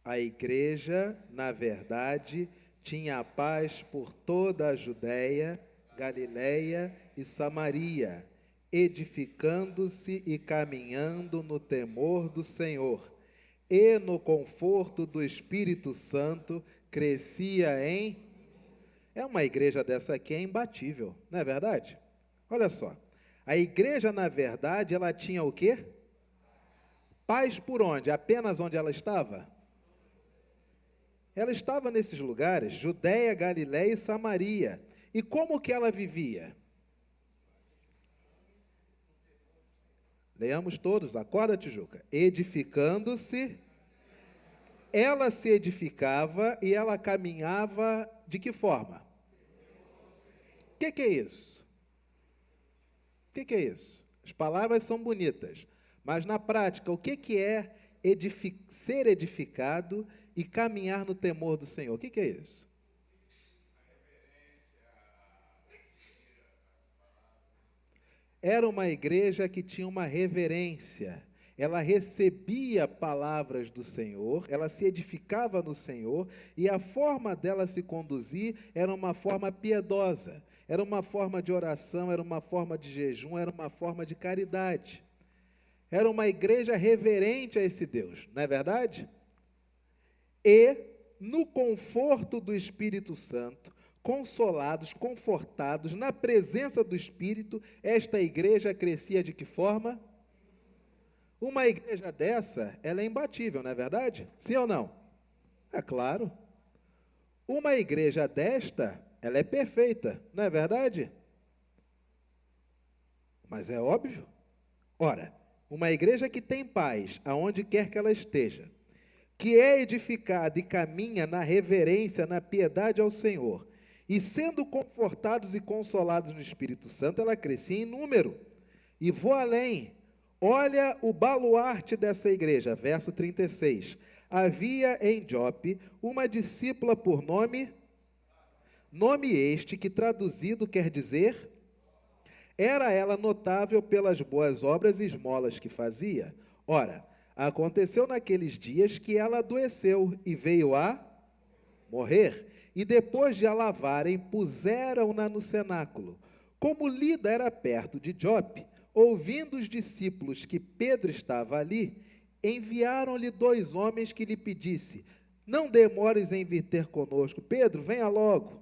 A igreja, na verdade, tinha paz por toda a Judéia, Galiléia e Samaria, edificando-se e caminhando no temor do Senhor, e no conforto do Espírito Santo, crescia em... É uma igreja dessa aqui é imbatível, não é verdade? Olha só, a igreja, na verdade, ela tinha o quê? Paz por onde? Apenas onde ela estava? Ela estava nesses lugares, Judéia, Galiléia e Samaria. E como que ela vivia? Leamos todos, acorda, Tijuca. Edificando-se, ela se edificava e ela caminhava de que forma? O que é isso? O que é isso? As palavras são bonitas, mas na prática, o que é ser edificado e caminhar no temor do Senhor? O que é isso? Era uma igreja que tinha uma reverência. Ela recebia palavras do Senhor, ela se edificava no Senhor, e a forma dela se conduzir era uma forma piedosa, era uma forma de oração, era uma forma de jejum, era uma forma de caridade. Era uma igreja reverente a esse Deus, não é verdade? E, no conforto do Espírito Santo, consolados, confortados, na presença do Espírito, esta igreja crescia de que forma? Uma igreja dessa, ela é imbatível, não é verdade? Sim ou não? É claro. Uma igreja desta, ela é perfeita, não é verdade? Mas é óbvio. Ora, uma igreja que tem paz, aonde quer que ela esteja, que é edificada e caminha na reverência, na piedade ao Senhor, e sendo confortados e consolados no Espírito Santo, ela crescia em número. E vou além, olha o baluarte dessa igreja, verso 36. Havia em Jope uma discípula por nome este que traduzido quer dizer, era ela notável pelas boas obras e esmolas que fazia. Ora, aconteceu naqueles dias que ela adoeceu e veio a morrer. E depois de a lavarem, puseram-na no cenáculo. Como Lida era perto de Jope, ouvindo os discípulos que Pedro estava ali, enviaram-lhe 2 homens que lhe pedisse: não demores em vir ter conosco. Pedro, venha logo.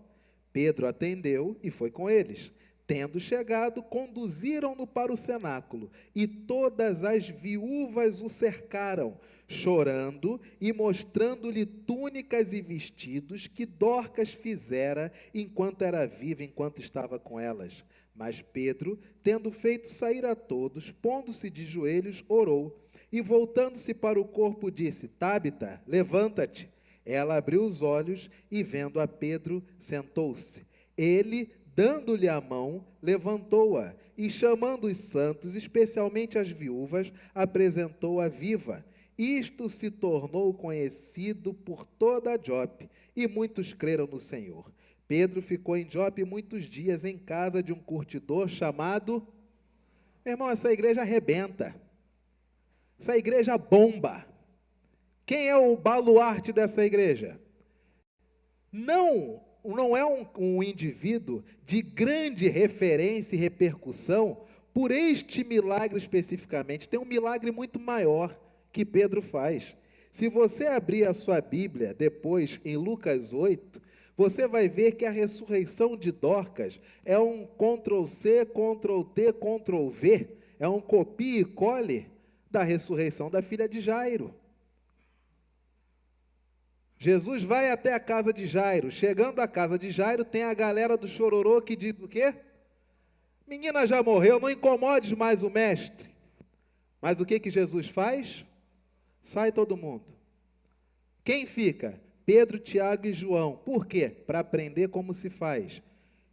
Pedro atendeu e foi com eles. Tendo chegado, conduziram-no para o cenáculo, e todas as viúvas o cercaram, chorando e mostrando-lhe túnicas e vestidos que Dorcas fizera enquanto era viva, enquanto estava com elas. Mas Pedro, tendo feito sair a todos, pondo-se de joelhos, orou, e voltando-se para o corpo, disse: Tábita, levanta-te. Ela abriu os olhos e, vendo a Pedro, sentou-se. Ele, dando-lhe a mão, levantou-a e, chamando os santos, especialmente as viúvas, apresentou-a viva. Isto se tornou conhecido por toda a Jope, e muitos creram no Senhor. Pedro ficou em Jope muitos dias em casa de um curtidor chamado... Meu irmão, essa igreja arrebenta. Essa igreja bomba. Quem é o baluarte dessa igreja? Não é um indivíduo de grande referência e repercussão por este milagre especificamente. Tem um milagre muito maior que Pedro faz. Se você abrir a sua Bíblia depois em Lucas 8, você vai ver que a ressurreição de Dorcas é um Ctrl+C, Ctrl+T, Ctrl+V, é um copia e cole da ressurreição da filha de Jairo. Jesus vai até a casa de Jairo. Chegando à casa de Jairo, tem a galera do chororô que diz o quê? Menina já morreu, não incomodes mais o mestre. Mas o que Jesus faz? Sai todo mundo. Quem fica? Pedro, Tiago e João. Por quê? Para aprender como se faz.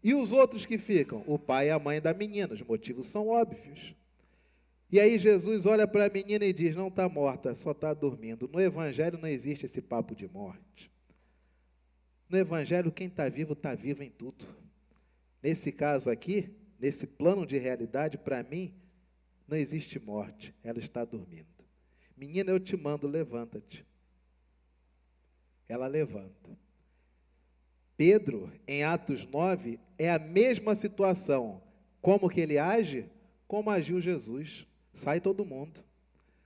E os outros que ficam? O pai e a mãe da menina. Os motivos são óbvios. E aí Jesus olha para a menina e diz: não está morta, só está dormindo. No Evangelho não existe esse papo de morte. No Evangelho, quem está vivo em tudo. Nesse caso aqui, nesse plano de realidade, para mim, não existe morte, ela está dormindo. Menina, eu te mando, levanta-te. ela levanta. Pedro, em Atos 9, é a mesma situação. Como que ele age? Como agiu Jesus. Sai todo mundo.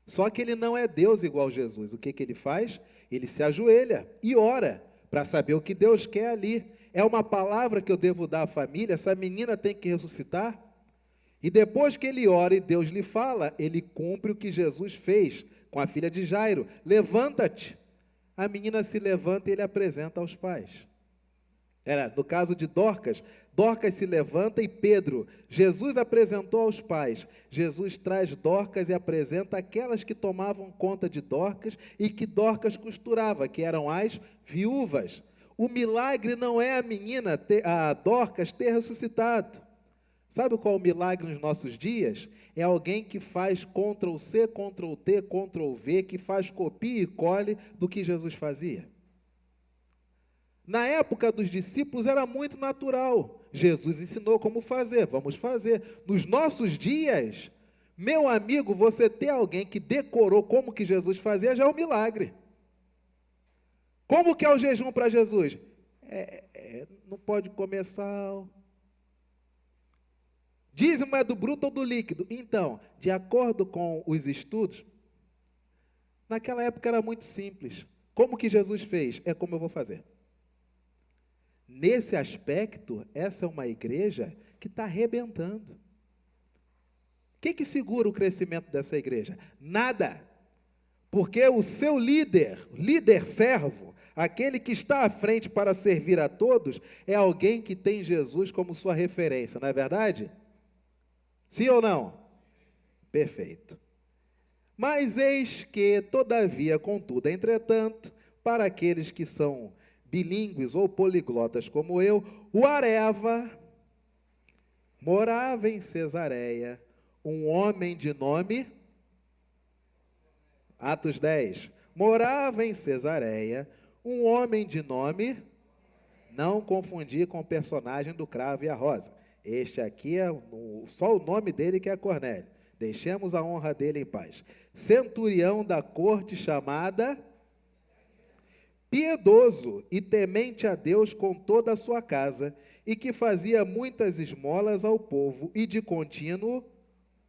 Só que ele não é Deus igual Jesus. O que que ele faz? Ele se ajoelha e ora para saber o que Deus quer ali. É uma palavra que eu devo dar à família? Essa menina tem que ressuscitar? E depois que ele ora e Deus lhe fala, ele cumpre o que Jesus fez com a filha de Jairo. Levanta-te. A menina se levanta e ele apresenta aos pais. No caso de Dorcas, Dorcas se levanta e Pedro, Jesus apresentou aos pais. Jesus traz Dorcas e apresenta aquelas que tomavam conta de Dorcas e que Dorcas costurava, que eram as viúvas. O milagre não é a Dorcas ter ressuscitado. Sabe qual é o milagre nos nossos dias? É alguém que faz Ctrl+C, Ctrl+T, Ctrl+V, que faz copia e cole do que Jesus fazia. Na época dos discípulos era muito natural. Jesus ensinou como fazer, vamos fazer. Nos nossos dias, meu amigo, você ter alguém que decorou como que Jesus fazia já é um milagre. Como que é o jejum para Jesus? Não pode comer sal. Dízimo é do bruto ou do líquido? Então, de acordo com os estudos, naquela época era muito simples. Como que Jesus fez? É como eu vou fazer. Nesse aspecto, essa é uma igreja que está arrebentando. O que segura o crescimento dessa igreja? Nada. Porque o seu líder servo, aquele que está à frente para servir a todos, é alguém que tem Jesus como sua referência, não é verdade? Sim ou não? Perfeito. Mas eis que, todavia, contudo, entretanto, para aqueles que são bilíngues ou poliglotas como eu, o Areva morava em Cesareia, um homem de nome, Atos 10, morava em Cesareia, um homem de nome, não confundir com o personagem do Cravo e a Rosa, este aqui é só o nome dele que é Cornélio, deixemos a honra dele em paz, centurião da corte chamada piedoso e temente a Deus com toda a sua casa, e que fazia muitas esmolas ao povo, e de contínuo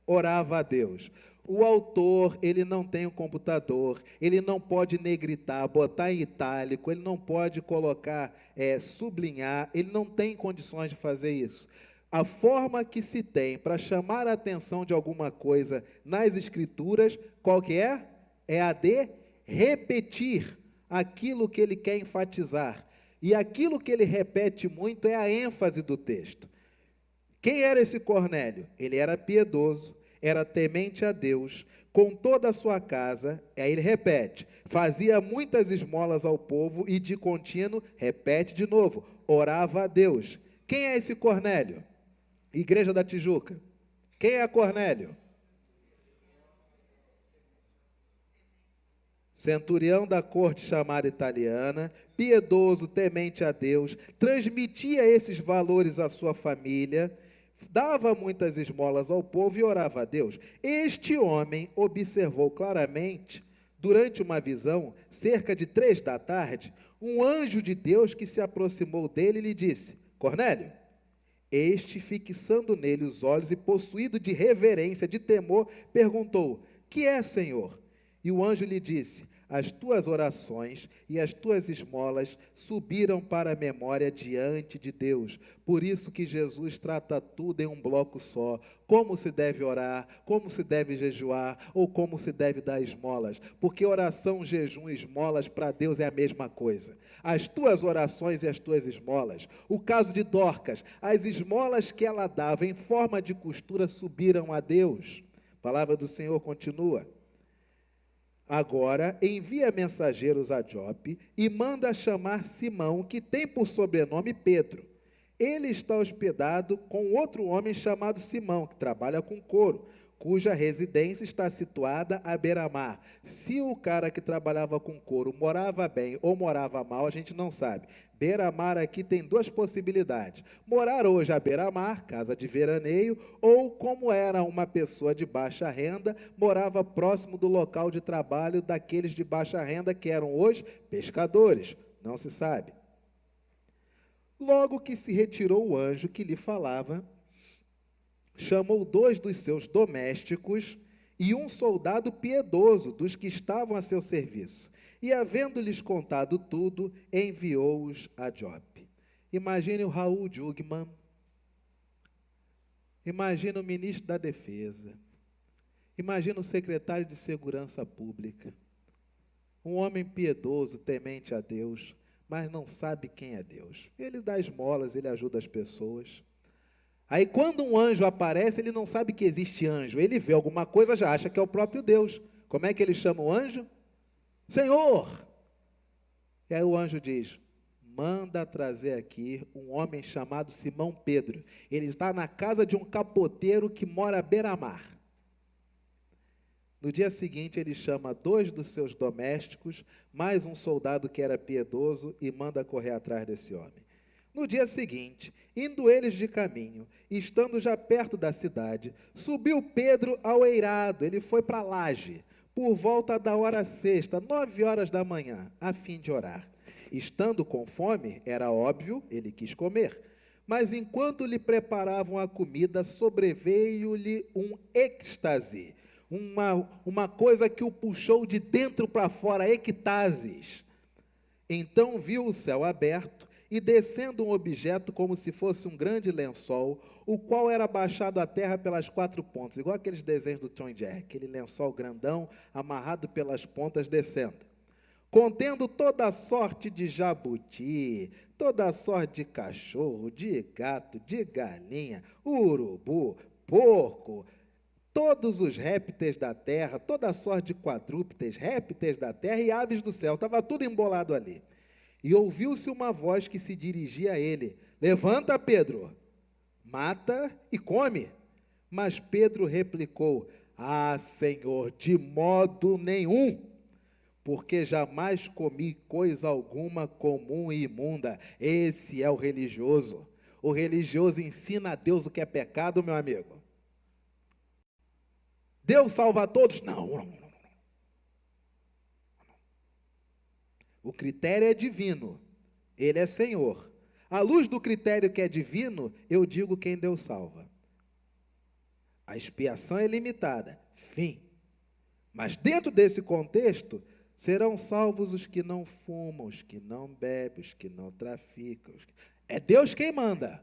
orava a Deus. O autor, ele não tem um computador, ele não pode negritar, botar em itálico, ele não pode colocar, sublinhar, ele não tem condições de fazer isso. A forma que se tem para chamar a atenção de alguma coisa nas Escrituras, qual que é? É a de repetir aquilo que ele quer enfatizar. E aquilo que ele repete muito é a ênfase do texto. Quem era esse Cornélio? Ele era piedoso, era temente a Deus, com toda a sua casa, aí ele repete, fazia muitas esmolas ao povo e de contínuo, repete de novo, orava a Deus. Quem é esse Cornélio? Igreja da Tijuca. Quem é Cornélio? Centurião da corte chamada italiana, piedoso, temente a Deus, transmitia esses valores à sua família, dava muitas esmolas ao povo e orava a Deus. Este homem observou claramente, durante uma visão, cerca de 3 da tarde, um anjo de Deus que se aproximou dele e lhe disse, Cornélio, este, fixando nele os olhos e possuído de reverência, de temor, perguntou, que é, Senhor? E o anjo lhe disse, as tuas orações e as tuas esmolas subiram para a memória diante de Deus. Por isso que Jesus trata tudo em um bloco só. Como se deve orar, como se deve jejuar, ou como se deve dar esmolas. Porque oração, jejum e esmolas para Deus é a mesma coisa. As tuas orações e as tuas esmolas. O caso de Dorcas, as esmolas que ela dava em forma de costura subiram a Deus. A palavra do Senhor continua. Agora envia mensageiros a Jope e manda chamar Simão, que tem por sobrenome Pedro. Ele está hospedado com outro homem chamado Simão, que trabalha com couro, cuja residência está situada à beira-mar. Se o cara que trabalhava com couro morava bem ou morava mal, a gente não sabe. Beira-mar aqui tem 2 possibilidades. Morar hoje à beira-mar, casa de veraneio, ou, como era uma pessoa de baixa renda, morava próximo do local de trabalho daqueles de baixa renda, que eram os pescadores. Não se sabe. Logo que se retirou o anjo que lhe falava, chamou 2 dos seus domésticos e um soldado piedoso dos que estavam a seu serviço. E, havendo-lhes contado tudo, enviou-os a Jope. Imagine o Raul Jugman. Imagina o ministro da Defesa. Imagina o secretário de Segurança Pública. Um homem piedoso, temente a Deus, mas não sabe quem é Deus. Ele dá esmolas, ele ajuda as pessoas. Aí quando um anjo aparece, ele não sabe que existe anjo. Ele vê alguma coisa, já acha que é o próprio Deus. Como é que ele chama o anjo? Senhor! E aí o anjo diz, manda trazer aqui um homem chamado Simão Pedro. Ele está na casa de um capoteiro que mora à beira-mar. No dia seguinte, ele chama 2 dos seus domésticos, mais um soldado que era piedoso, e manda correr atrás desse homem. No dia seguinte, indo eles de caminho, e estando já perto da cidade, subiu Pedro ao eirado, ele foi para a laje, por volta da hora sexta, 9 horas da manhã, a fim de orar. Estando com fome, era óbvio, ele quis comer. Mas enquanto lhe preparavam a comida, sobreveio-lhe um êxtase, uma coisa que o puxou de dentro para fora, ectases. Então viu o céu aberto, e descendo um objeto como se fosse um grande lençol, o qual era baixado à terra pelas 4 pontas, igual aqueles desenhos do Tom e Jerry, aquele lençol grandão, amarrado pelas pontas, descendo. Contendo toda a sorte de jabuti, toda a sorte de cachorro, de gato, de galinha, urubu, porco, todos os répteis da terra, toda a sorte de quadrúpedes, répteis da terra e aves do céu, estava tudo embolado ali. E ouviu-se uma voz que se dirigia a ele, levanta, Pedro, mata e come. Mas Pedro replicou, Senhor, de modo nenhum, porque jamais comi coisa alguma comum e imunda. Esse é o religioso. O religioso ensina a Deus o que é pecado, meu amigo. Deus salva a todos? Não. O critério é divino, ele é Senhor. À luz do critério que é divino, eu digo quem Deus salva. A expiação é limitada, fim. Mas dentro desse contexto, serão salvos os que não fumam, os que não bebem, os que não traficam. É Deus quem manda.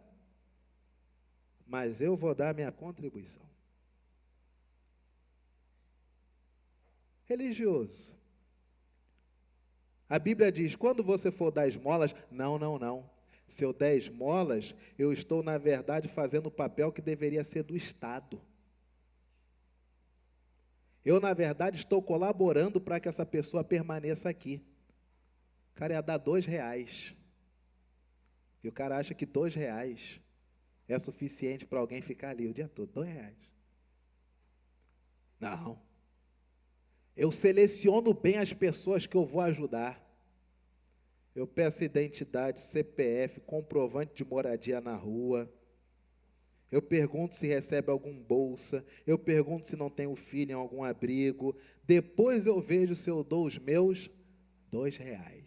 Mas eu vou dar minha contribuição. Religioso. A Bíblia diz, quando você for dar esmolas, não. Se eu der esmolas, eu estou, na verdade, fazendo o papel que deveria ser do Estado. Eu, na verdade, estou colaborando para que essa pessoa permaneça aqui. O cara ia dar R$2. E o cara acha que R$2 é suficiente para alguém ficar ali o dia todo. R$2. Não. Eu seleciono bem as pessoas que eu vou ajudar. Eu peço identidade, CPF, comprovante de moradia na rua. Eu pergunto se recebe algum bolsa. Eu pergunto se não tem o filho em algum abrigo. Depois eu vejo se eu dou os meus R$2.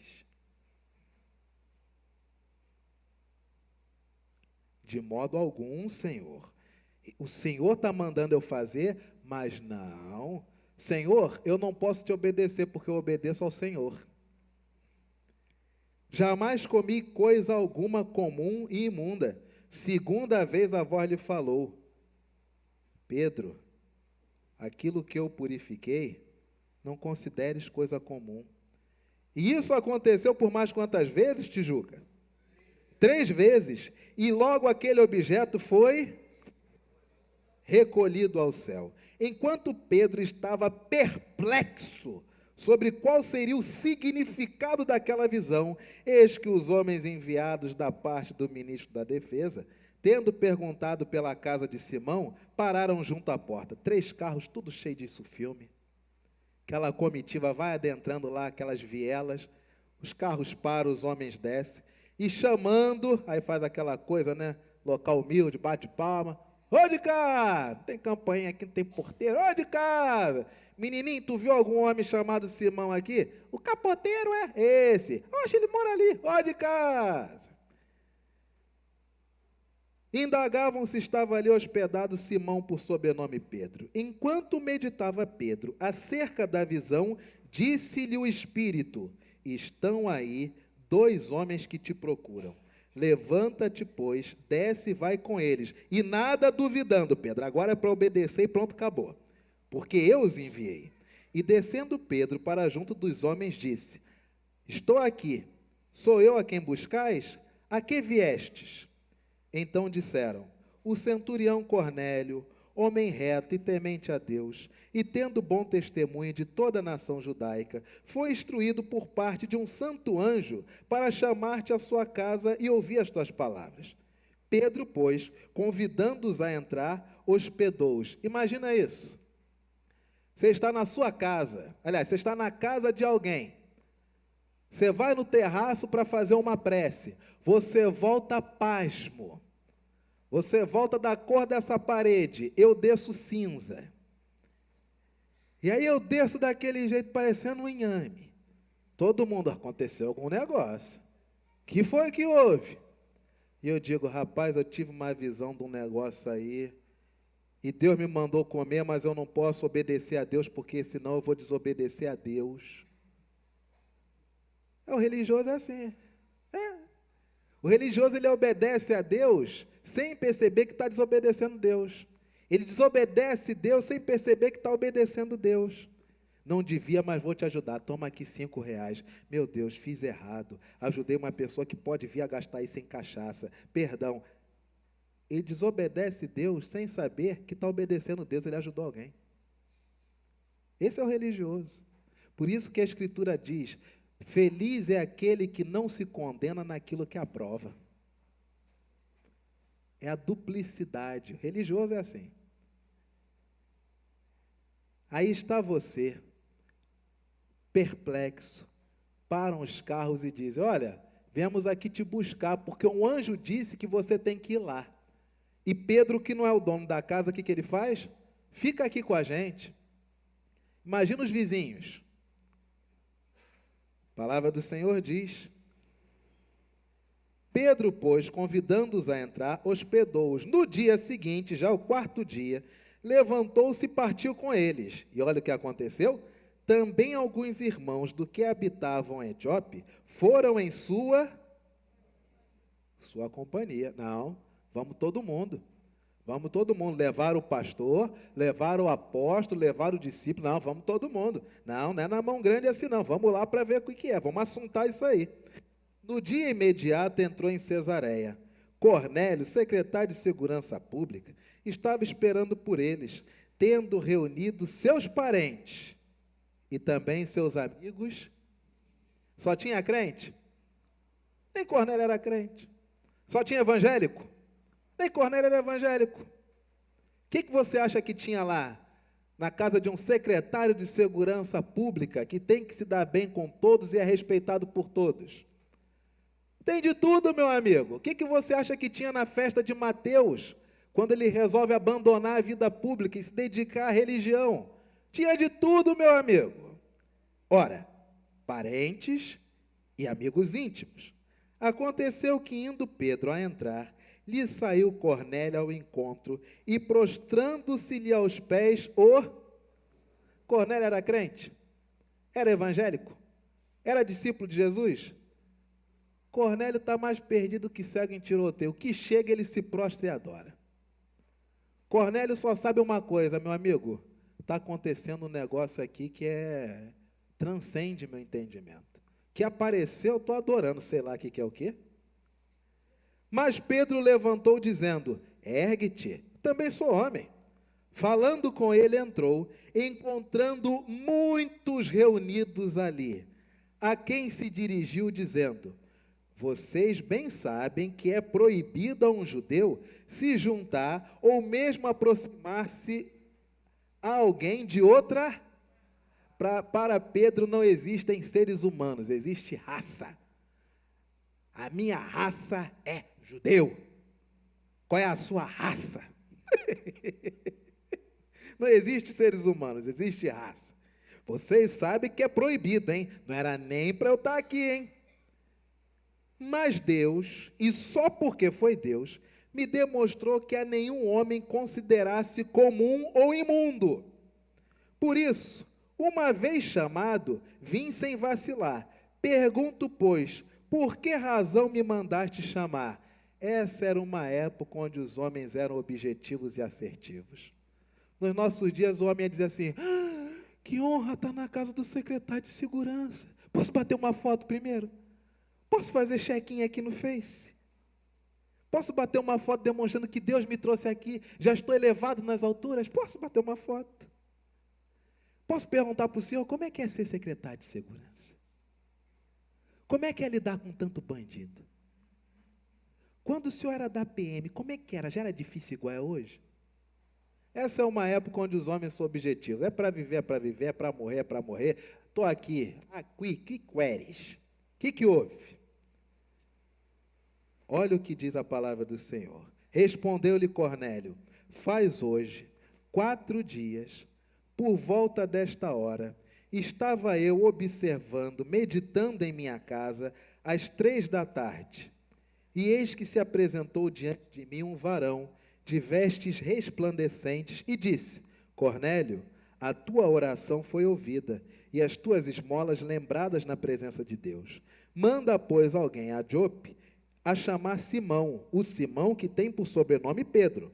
De modo algum, Senhor. O Senhor está mandando eu fazer, mas não. Senhor, eu não posso te obedecer, porque eu obedeço ao Senhor. Jamais comi coisa alguma comum e imunda. Segunda vez a voz lhe falou, Pedro, aquilo que eu purifiquei, não consideres coisa comum. E isso aconteceu por mais quantas vezes, Tijuca? 3 vezes. E logo aquele objeto foi recolhido ao céu. Enquanto Pedro estava perplexo sobre qual seria o significado daquela visão, eis que os homens enviados da parte do ministro da Defesa, tendo perguntado pela casa de Simão, pararam junto à porta. 3 carros, tudo cheio disso filme. Aquela comitiva vai adentrando lá, aquelas vielas, os carros param, os homens descem, e chamando, aí faz aquela coisa, né? Local humilde, bate palma. Ô de casa, não tem campainha aqui, não tem porteiro, ô de casa. Menininho, tu viu algum homem chamado Simão aqui? O capoteiro é esse. Oxe, ele mora ali, ó de casa. Indagavam se estava ali hospedado Simão, por sobrenome Pedro. Enquanto meditava Pedro acerca da visão, disse-lhe o Espírito: estão aí 2 homens que te procuram. Levanta-te, pois, desce e vai com eles. E nada duvidando, Pedro, agora é para obedecer e pronto, acabou. Porque eu os enviei. E descendo Pedro para junto dos homens, disse: estou aqui, sou eu a quem buscais? A que viestes? Então disseram: o centurião Cornélio, homem reto e temente a Deus, e tendo bom testemunho de toda a nação judaica, foi instruído por parte de um santo anjo para chamar-te à sua casa e ouvir as tuas palavras. Pedro, pois, convidando-os a entrar, hospedou-os. Imagina isso. Você está na sua casa, aliás, você está na casa de alguém. Você vai no terraço para fazer uma prece. Você volta pasmo. Você volta da cor dessa parede. Eu desço cinza. E aí eu desço daquele jeito parecendo um inhame. Todo mundo, aconteceu algum negócio. Que foi que houve? E eu digo: rapaz, eu tive uma visão de um negócio aí. E Deus me mandou comer, mas eu não posso obedecer a Deus, porque senão eu vou desobedecer a Deus. O religioso é assim. O religioso, ele obedece a Deus sem perceber que está desobedecendo Deus. Ele desobedece Deus sem perceber que está obedecendo Deus. Não devia, mas vou te ajudar. Toma aqui R$5. Meu Deus, fiz errado. Ajudei uma pessoa que pode vir a gastar isso em cachaça. Perdão. Ele desobedece Deus sem saber que está obedecendo Deus. Ele ajudou alguém. Esse é o religioso. Por isso que a Escritura diz: feliz é aquele que não se condena naquilo que aprova. É a duplicidade. O religioso é assim. Aí está você, perplexo, param os carros e dizem: olha, viemos aqui te buscar, porque um anjo disse que você tem que ir lá. E Pedro, que não é o dono da casa, o que ele faz? Fica aqui com a gente. Imagina os vizinhos. A palavra do Senhor diz: Pedro, pois, convidando-os a entrar, hospedou-os. No dia seguinte, já o 4º dia, levantou-se e partiu com eles. E olha o que aconteceu. Também alguns irmãos do que habitavam em Jope foram em sua companhia. Não, vamos todo mundo. Vamos todo mundo. Levar o pastor, levar o apóstolo, levar o discípulo. Não, vamos todo mundo. Não, não é na mão grande assim não. Vamos lá para ver o que é. Vamos assuntar isso aí. No dia imediato entrou em Cesareia. Cornélio, secretário de Segurança Pública, estava esperando por eles, tendo reunido seus parentes e também seus amigos. Só tinha crente? Nem Cornélio era crente. Só tinha evangélico? Nem Cornélio era evangélico. O que você acha que tinha lá, na casa de um secretário de Segurança Pública, que tem que se dar bem com todos e é respeitado por todos? Tem de tudo, meu amigo. O que você acha que tinha na festa de Mateus, quando ele resolve abandonar a vida pública e se dedicar à religião? Tinha de tudo, meu amigo. Ora, parentes e amigos íntimos. Aconteceu que, indo Pedro a entrar, lhe saiu Cornélio ao encontro e, prostrando-se-lhe aos pés, Cornélio era crente? Era evangélico? Era discípulo de Jesus? Cornélio está mais perdido que cego em tiroteio. O que chega, ele se prostra e adora. Cornélio só sabe uma coisa, meu amigo. Está acontecendo um negócio aqui que transcende meu entendimento. Que apareceu, eu estou adorando, sei lá o que é o quê. Mas Pedro levantou dizendo: ergue-te, também sou homem. Falando com ele, entrou, encontrando muitos reunidos ali, a quem se dirigiu dizendo: vocês bem sabem que é proibido a um judeu se juntar ou mesmo aproximar-se a alguém de outra. Para Pedro não existem seres humanos, existe raça. A minha raça é judeu. Qual é a sua raça? Não existe seres humanos, existe raça. Vocês sabem que é proibido, hein? Não era nem para eu estar aqui, hein? Mas Deus, e só porque foi Deus, me demonstrou que a nenhum homem considerasse comum ou imundo. Por isso, uma vez chamado, vim sem vacilar. Pergunto, pois, por que razão me mandaste chamar? Essa era uma época onde os homens eram objetivos e assertivos. Nos nossos dias, o homem ia dizer assim: que honra estar na casa do secretário de segurança. Posso bater uma foto primeiro? Posso fazer check-in aqui no Face? Posso bater uma foto demonstrando que Deus me trouxe aqui? Já estou elevado nas alturas? Posso bater uma foto? Posso perguntar para o senhor como é que é ser secretário de segurança? Como é que é lidar com tanto bandido? Quando o senhor era da PM, como é que era? Já era difícil igual é hoje? Essa é uma época onde os homens são objetivos. É para viver, é para viver, é para morrer, é para morrer. Estou aqui. Que queres? O que houve? Olha o que diz a palavra do Senhor. Respondeu-lhe Cornélio: faz hoje 4 dias, por volta desta hora, estava eu observando, meditando em minha casa, às 3 da tarde. E eis que se apresentou diante de mim um varão, de vestes resplandecentes, e disse: Cornélio, a tua oração foi ouvida, e as tuas esmolas lembradas na presença de Deus. Manda, pois, alguém a Jope a chamar Simão, o Simão que tem por sobrenome Pedro.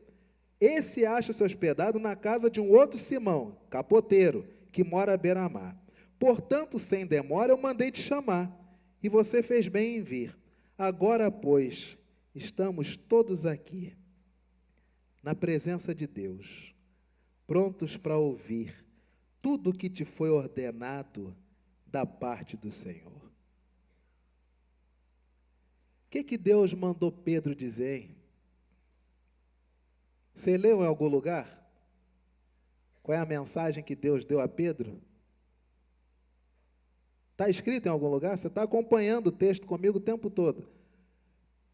Esse acha-se hospedado na casa de um outro Simão, capoteiro, que mora à beira-mar. Portanto, sem demora, eu mandei te chamar, e você fez bem em vir. Agora, pois, estamos todos aqui, na presença de Deus, prontos para ouvir tudo o que te foi ordenado da parte do Senhor. O que Deus mandou Pedro dizer, hein? Você leu em algum lugar? Qual é a mensagem que Deus deu a Pedro? Está escrito em algum lugar? Você está acompanhando o texto comigo o tempo todo.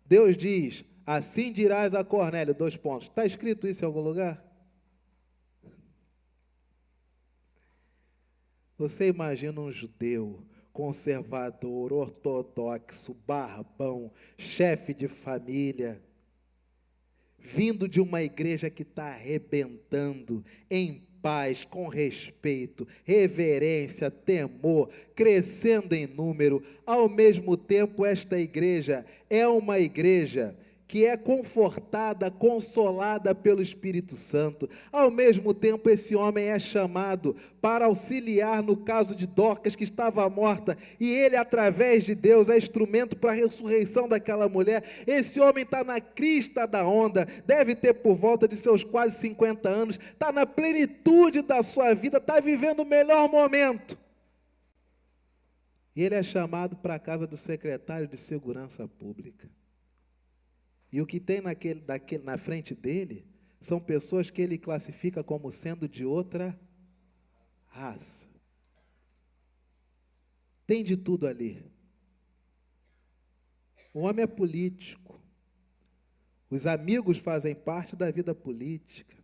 Deus diz: assim dirás a Cornélio, 2 pontos. Está escrito isso em algum lugar? Você imagina um judeu conservador, ortodoxo, barbão, chefe de família, vindo de uma igreja que está arrebentando, em paz, com respeito, reverência, temor, crescendo em número. Ao mesmo tempo, esta igreja é uma igreja que é confortada, consolada pelo Espírito Santo. Ao mesmo tempo, esse homem é chamado para auxiliar no caso de Dorcas, que estava morta, e ele, através de Deus, é instrumento para a ressurreição daquela mulher. Esse homem está na crista da onda, deve ter por volta de seus quase 50 anos, está na plenitude da sua vida, está vivendo o melhor momento. E ele é chamado para a casa do secretário de Segurança Pública. E o que tem na frente dele são pessoas que ele classifica como sendo de outra raça. Tem de tudo ali. O homem é político. Os amigos fazem parte da vida política.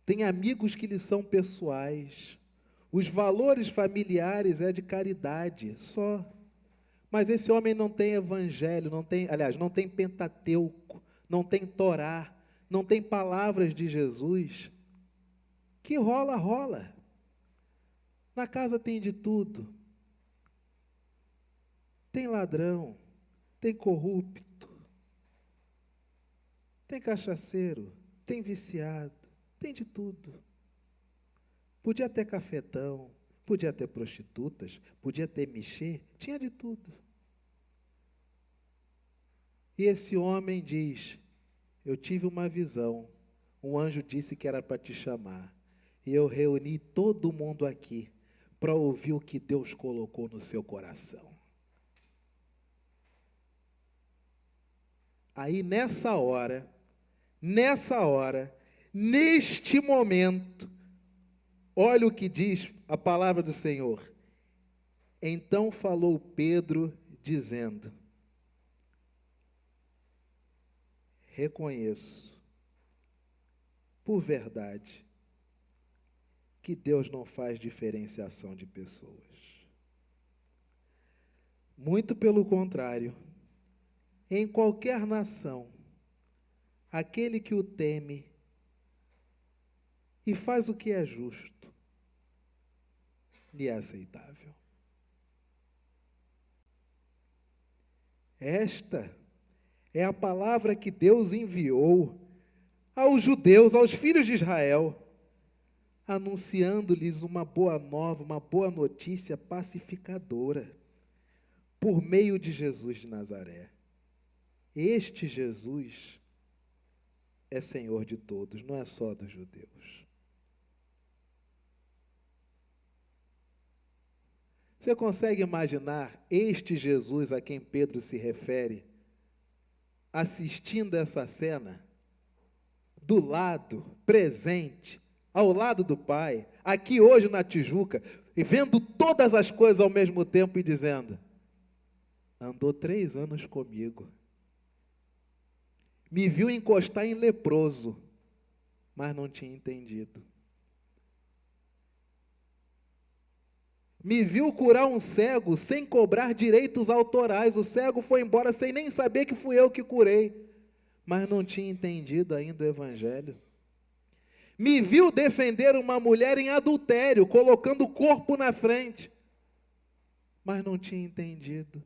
Tem amigos que lhe são pessoais. Os valores familiares é de caridade, só. Mas esse homem não tem evangelho, não tem Pentateuco, não tem Torá, não tem palavras de Jesus. Que rola, rola. Na casa tem de tudo. Tem ladrão, tem corrupto, tem cachaceiro, tem viciado, tem de tudo. Podia ter cafetão, podia ter prostitutas, podia ter mexer, tinha de tudo. E esse homem diz: eu tive uma visão, um anjo disse que era para te chamar, e eu reuni todo mundo aqui para ouvir o que Deus colocou no seu coração. Aí nessa hora, neste momento, olha o que diz a palavra do Senhor. Então falou Pedro, dizendo: reconheço, por verdade, que Deus não faz diferenciação de pessoas. Muito pelo contrário, em qualquer nação, aquele que o teme e faz o que é justo, lhe é aceitável. Esta é a palavra que Deus enviou aos judeus, aos filhos de Israel, anunciando-lhes uma boa nova, uma boa notícia pacificadora, por meio de Jesus de Nazaré. Este Jesus é Senhor de todos, não é só dos judeus. Você consegue imaginar este Jesus a quem Pedro se refere, assistindo essa cena, do lado, presente, ao lado do Pai, aqui hoje na Tijuca, e vendo todas as coisas ao mesmo tempo e dizendo: andou 3 anos comigo, me viu encostar em leproso, mas não tinha entendido. Me viu curar um cego sem cobrar direitos autorais. O cego foi embora sem nem saber que fui eu que curei, mas não tinha entendido ainda o Evangelho. Me viu defender uma mulher em adultério, colocando o corpo na frente, mas não tinha entendido.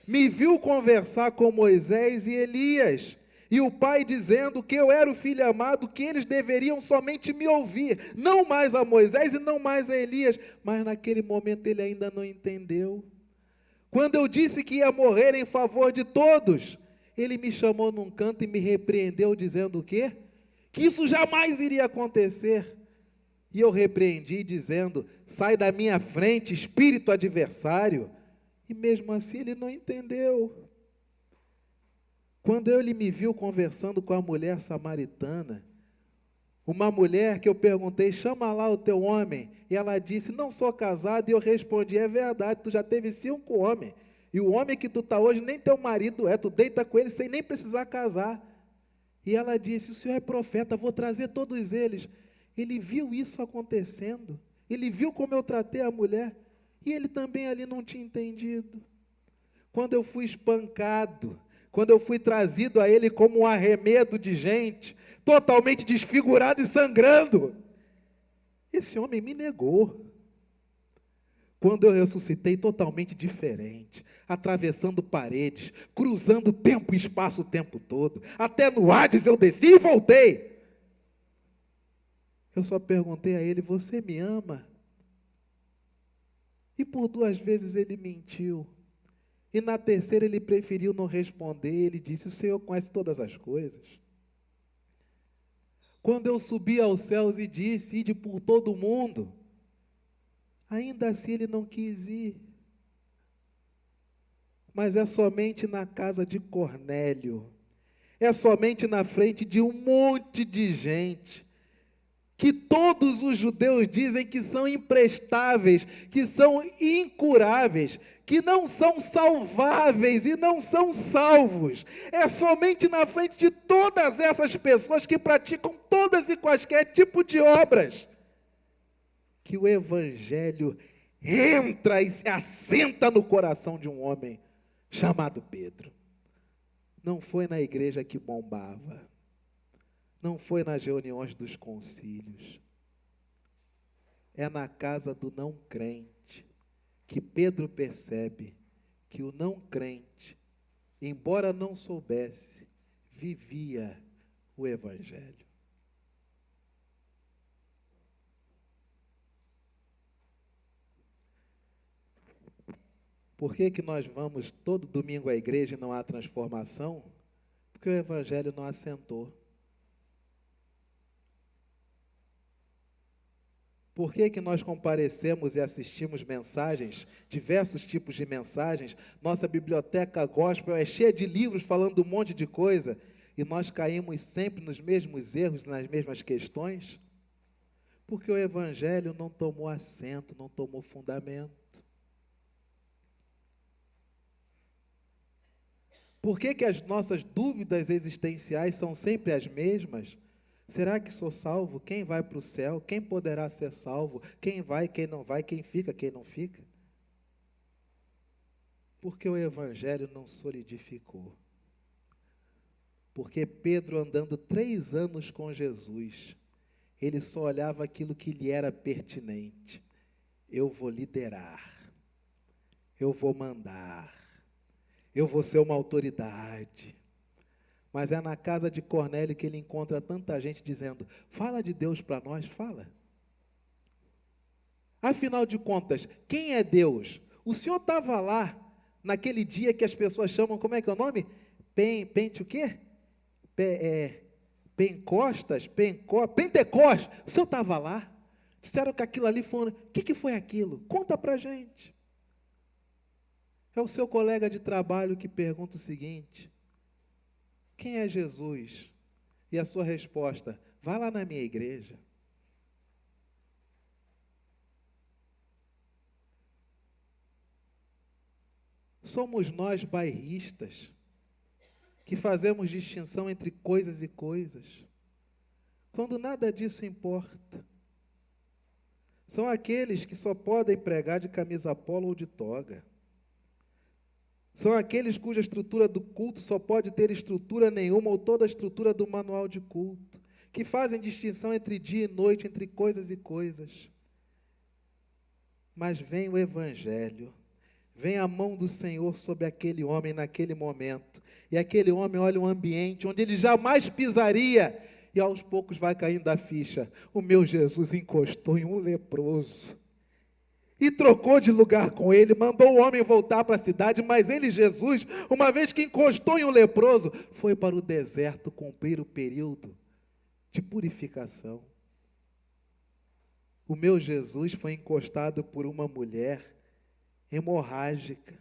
Me viu conversar com Moisés e Elias, e o Pai dizendo que eu era o filho amado, que eles deveriam somente me ouvir, não mais a Moisés e não mais a Elias, mas naquele momento ele ainda não entendeu. Quando eu disse que ia morrer em favor de todos, ele me chamou num canto e me repreendeu, dizendo o quê? Que isso jamais iria acontecer. E eu repreendi, dizendo: sai da minha frente, espírito adversário. E mesmo assim ele não entendeu. Quando ele me viu conversando com a mulher samaritana, uma mulher que eu perguntei: chama lá o teu homem. E ela disse: não sou casada. E eu respondi: é verdade, tu já teve 5 homens. E o homem que tu está hoje nem teu marido é, tu deita com ele sem nem precisar casar. E ela disse: o senhor é profeta, vou trazer todos eles. Ele viu isso acontecendo, ele viu como eu tratei a mulher, e ele também ali não tinha entendido. Quando eu fui espancado, quando eu fui trazido a ele como um arremedo de gente, totalmente desfigurado e sangrando, esse homem me negou. Quando eu ressuscitei, totalmente diferente, atravessando paredes, cruzando tempo e espaço o tempo todo, até no Hades eu desci e voltei. Eu só perguntei a ele: você me ama? E por 2 vezes ele mentiu. E na terceira ele preferiu não responder. Ele disse: o Senhor conhece todas as coisas. Quando eu subi aos céus e disse: ide por todo o mundo, ainda assim ele não quis ir. Mas é somente na casa de Cornélio, é somente na frente de um monte de gente, que todos os judeus dizem que são imprestáveis, que são incuráveis, que não são salváveis e não são salvos. É somente na frente de todas essas pessoas que praticam todas e quaisquer tipo de obras que o Evangelho entra e se assenta no coração de um homem chamado Pedro. Não foi na igreja que bombava, não foi nas reuniões dos concílios, é na casa do não crente que Pedro percebe que o não crente, embora não soubesse, vivia o Evangelho. Por que que nós vamos todo domingo à igreja e não há transformação? Porque o Evangelho não assentou. Por que que nós comparecemos e assistimos mensagens, diversos tipos de mensagens? Nossa biblioteca gospel é cheia de livros falando um monte de coisa, e nós caímos sempre nos mesmos erros, nas mesmas questões? Porque o Evangelho não tomou assento, não tomou fundamento. Por que que as nossas dúvidas existenciais são sempre as mesmas? Será que sou salvo? Quem vai para o céu? Quem poderá ser salvo? Quem vai, quem não vai? Quem fica, quem não fica? Porque o Evangelho não solidificou. Porque Pedro, andando 3 anos com Jesus, ele só olhava aquilo que lhe era pertinente. Eu vou liderar, eu vou mandar, eu vou ser uma autoridade. Mas é na casa de Cornélio que ele encontra tanta gente dizendo, fala de Deus para nós, fala. Afinal de contas, quem é Deus? O Senhor estava lá, naquele dia que as pessoas chamam, como é que é o nome? Pente o quê? Pentecostes. O Senhor estava lá. Disseram que aquilo ali foi... O que foi aquilo? Conta para a gente. É o seu colega de trabalho que pergunta o seguinte, quem é Jesus? E a sua resposta, vá lá na minha igreja. Somos nós bairristas, que fazemos distinção entre coisas e coisas, quando nada disso importa. São aqueles que só podem pregar de camisa polo ou de toga. São aqueles cuja estrutura do culto só pode ter estrutura nenhuma ou toda a estrutura do manual de culto, que fazem distinção entre dia e noite, entre coisas e coisas. Mas vem o Evangelho, vem a mão do Senhor sobre aquele homem naquele momento, e aquele homem olha um ambiente onde ele jamais pisaria, e aos poucos vai caindo a ficha. O meu Jesus encostou em um leproso, e trocou de lugar com ele, mandou o homem voltar para a cidade, mas ele, Jesus, uma vez que encostou em um leproso, foi para o deserto cumprir o período de purificação. O meu Jesus foi encostado por uma mulher hemorrágica,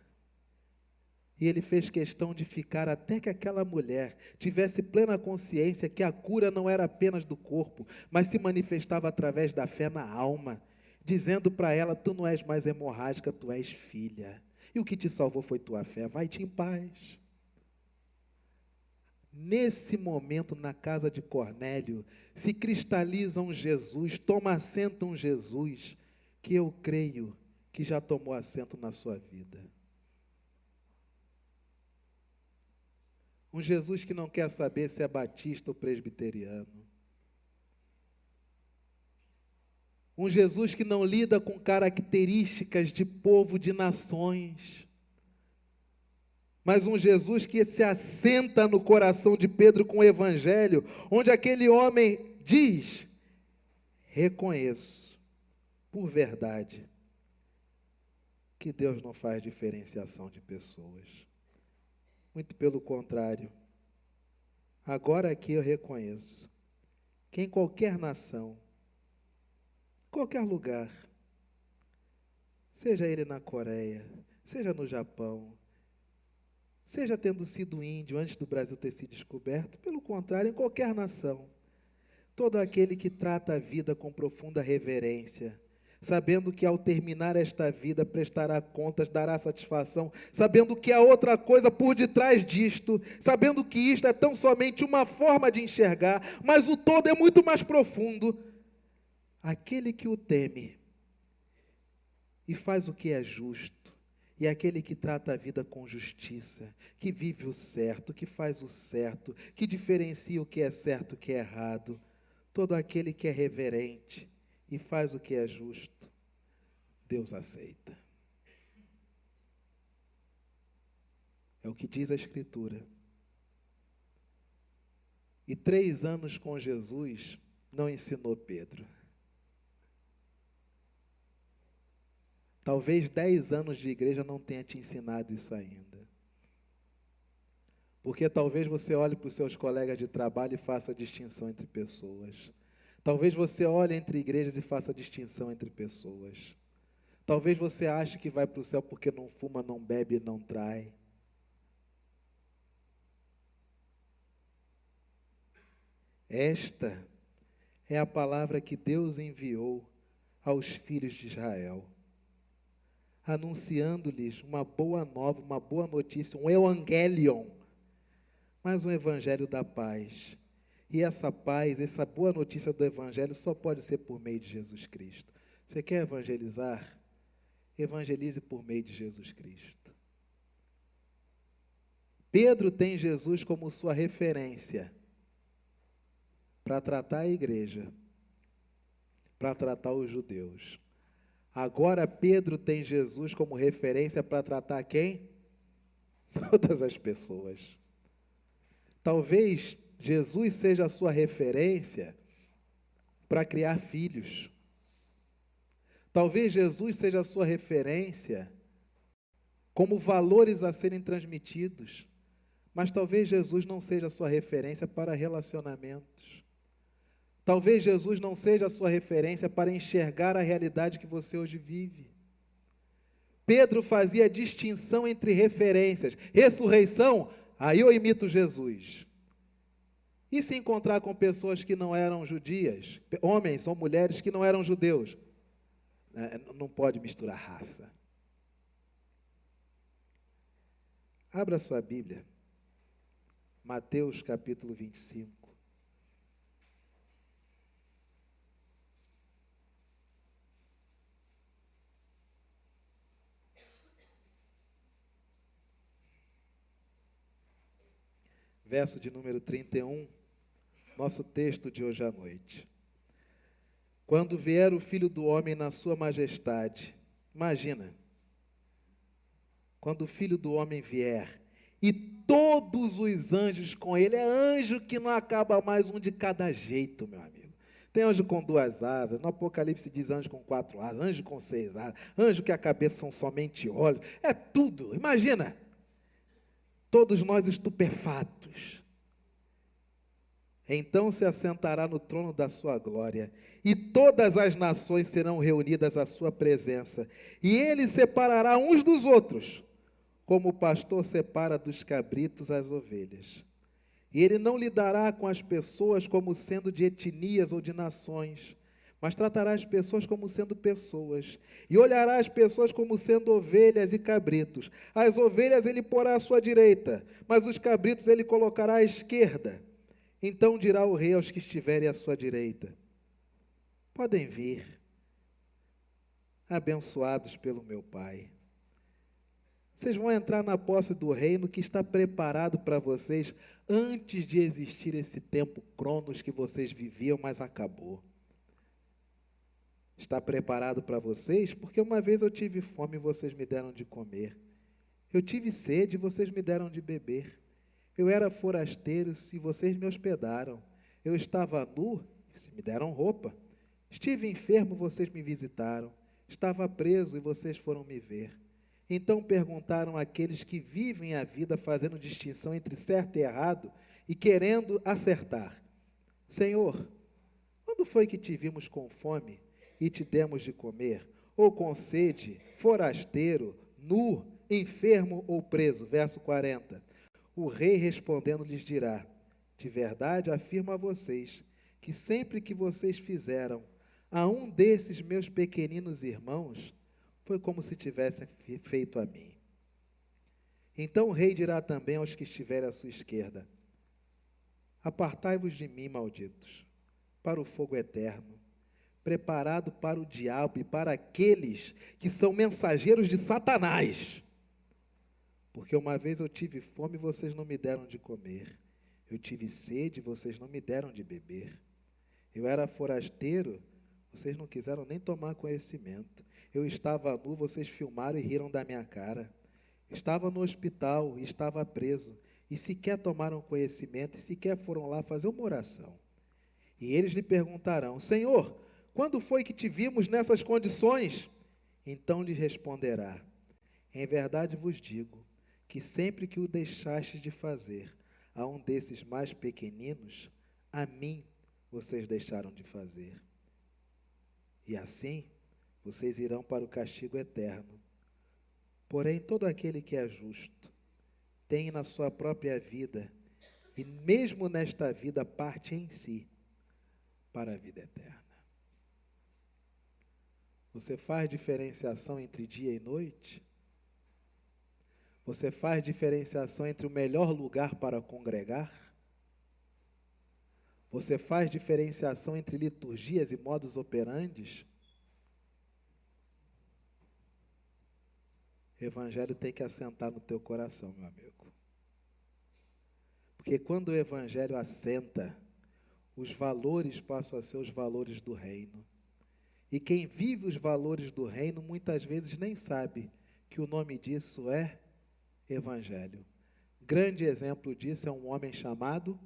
e ele fez questão de ficar até que aquela mulher tivesse plena consciência que a cura não era apenas do corpo, mas se manifestava através da fé na alma, dizendo para ela, tu não és mais hemorrágica, tu és filha. E o que te salvou foi tua fé, vai-te em paz. Nesse momento, na casa de Cornélio, se cristaliza um Jesus, toma assento um Jesus, que eu creio que já tomou assento na sua vida. Um Jesus que não quer saber se é batista ou presbiteriano. Um Jesus que não lida com características de povo, de nações. Mas um Jesus que se assenta no coração de Pedro com o Evangelho, onde aquele homem diz, reconheço, por verdade, que Deus não faz diferenciação de pessoas. Muito pelo contrário. Agora aqui eu reconheço que em qualquer nação, qualquer lugar, seja ele na Coreia, seja no Japão, seja tendo sido índio antes do Brasil ter sido descoberto, pelo contrário, em qualquer nação, todo aquele que trata a vida com profunda reverência, sabendo que ao terminar esta vida prestará contas, dará satisfação, sabendo que há outra coisa por detrás disto, sabendo que isto é tão somente uma forma de enxergar, mas o todo é muito mais profundo. Aquele que o teme e faz o que é justo, e aquele que trata a vida com justiça, que vive o certo, que faz o certo, que diferencia o que é certo e o que é errado, todo aquele que é reverente e faz o que é justo, Deus aceita. É o que diz a Escritura. E 3 anos com Jesus não ensinou Pedro. Talvez 10 anos de igreja não tenha te ensinado isso ainda. Porque talvez você olhe para os seus colegas de trabalho e faça distinção entre pessoas. Talvez você olhe entre igrejas e faça distinção entre pessoas. Talvez você ache que vai para o céu porque não fuma, não bebe, não trai. Esta é a palavra que Deus enviou aos filhos de Israel, anunciando-lhes uma boa nova, uma boa notícia, um evangelion, mas um evangelho da paz. E essa paz, essa boa notícia do Evangelho só pode ser por meio de Jesus Cristo. Você quer evangelizar? Evangelize por meio de Jesus Cristo. Pedro tem Jesus como sua referência para tratar a igreja, para tratar os judeus. Agora Pedro tem Jesus como referência para tratar quem? Todas as pessoas. Talvez Jesus seja a sua referência para criar filhos. Talvez Jesus seja a sua referência como valores a serem transmitidos. Mas talvez Jesus não seja a sua referência para relacionamentos. Talvez Jesus não seja a sua referência para enxergar a realidade que você hoje vive. Pedro fazia distinção entre referências. Ressurreição, aí eu imito Jesus. E se encontrar com pessoas que não eram judias, homens ou mulheres que não eram judeus? Não pode misturar raça. Abra sua Bíblia. Mateus capítulo 25. Verso de número 31, nosso texto de hoje à noite. Quando vier o Filho do Homem na sua majestade, imagina, quando o Filho do Homem vier, e todos os anjos com ele, é anjo que não acaba mais, um de cada jeito, meu amigo. Tem anjo com 2 asas, no Apocalipse diz anjo com 4 asas, anjo com 6 asas, anjo que a cabeça são somente olhos, é tudo, imagina. Todos nós estupefatos. Então se assentará no trono da sua glória, e todas as nações serão reunidas à sua presença, e ele separará uns dos outros, como o pastor separa dos cabritos as ovelhas. E ele não lidará com as pessoas como sendo de etnias ou de nações, mas tratará as pessoas como sendo pessoas, e olhará as pessoas como sendo ovelhas e cabritos. As ovelhas ele porá à sua direita, mas os cabritos ele colocará à esquerda. Então dirá o rei aos que estiverem à sua direita: podem vir, abençoados pelo meu Pai. Vocês vão entrar na posse do reino que está preparado para vocês antes de existir esse tempo Cronos que vocês viviam, mas acabou. Está preparado para vocês porque uma vez eu tive fome e vocês me deram de comer. Eu tive sede e vocês me deram de beber. Eu era forasteiro e vocês me hospedaram. Eu estava nu e me deram roupa. Estive enfermo, vocês me visitaram. Estava preso e vocês foram me ver. Então perguntaram àqueles que vivem a vida fazendo distinção entre certo e errado e querendo acertar: Senhor, quando foi que te vimos com fome e te demos de comer? Ou com sede, forasteiro, nu, enfermo ou preso? Verso 40. O rei respondendo lhes dirá: de verdade afirmo a vocês, que sempre que vocês fizeram a um desses meus pequeninos irmãos, foi como se tivessem feito a mim. Então o rei dirá também aos que estiverem à sua esquerda: apartai-vos de mim, malditos, para o fogo eterno, preparado para o diabo e para aqueles que são mensageiros de Satanás. Porque uma vez eu tive fome e vocês não me deram de comer. Eu tive sede e vocês não me deram de beber. Eu era forasteiro, vocês não quiseram nem tomar conhecimento. Eu estava nu, vocês filmaram e riram da minha cara. Estava no hospital e estava preso, e sequer tomaram conhecimento, e sequer foram lá fazer uma oração. E eles lhe perguntarão: Senhor, quando foi que te vimos nessas condições? Então lhe responderá: em verdade vos digo, que sempre que o deixastes de fazer a um desses mais pequeninos, a mim vocês deixaram de fazer. E assim, vocês irão para o castigo eterno. Porém, todo aquele que é justo tem na sua própria vida, e mesmo nesta vida, parte em si para a vida eterna. Você faz diferenciação entre dia e noite? Você faz diferenciação entre o melhor lugar para congregar? Você faz diferenciação entre liturgias e modus operandi? O evangelho tem que assentar no teu coração, meu amigo. Porque quando o evangelho assenta, os valores passam a ser os valores do reino. E quem vive os valores do reino muitas vezes nem sabe que o nome disso é evangelho. Grande exemplo disso é um homem chamado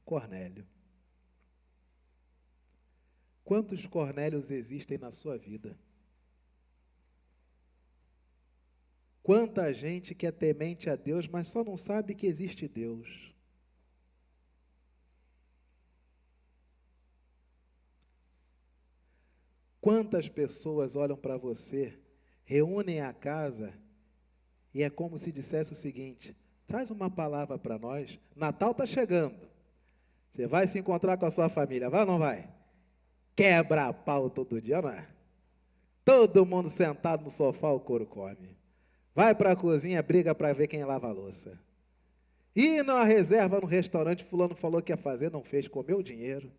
Cornélio. Quantos Cornélios existem na sua vida? Quanta gente que é temente a Deus, mas só não sabe que existe Deus. Quantas pessoas olham para você, reúnem a casa, e é como se dissesse o seguinte: traz uma palavra para nós, Natal está chegando, você vai se encontrar com a sua família, vai ou não vai? Quebra a pau todo dia, não é? Todo mundo sentado no sofá, o couro come. Vai para a cozinha, briga para ver quem lava a louça. E na reserva no restaurante, fulano falou que ia fazer, não fez, comeu o dinheiro.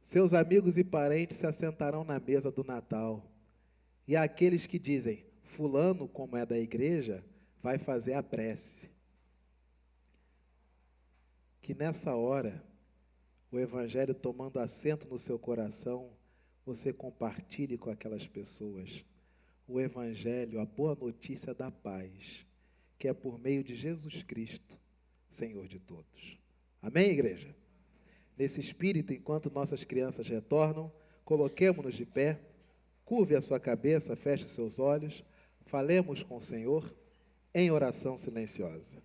Seus amigos e parentes se assentarão na mesa do Natal. E aqueles que dizem, fulano, como é da igreja, vai fazer a prece. Que nessa hora, o evangelho tomando assento no seu coração, você compartilhe com aquelas pessoas o evangelho, a boa notícia da paz, que é por meio de Jesus Cristo, Senhor de todos. Amém, igreja? Nesse espírito, enquanto nossas crianças retornam, coloquemo-nos de pé, curve a sua cabeça, feche os seus olhos, falemos com o Senhor em oração silenciosa.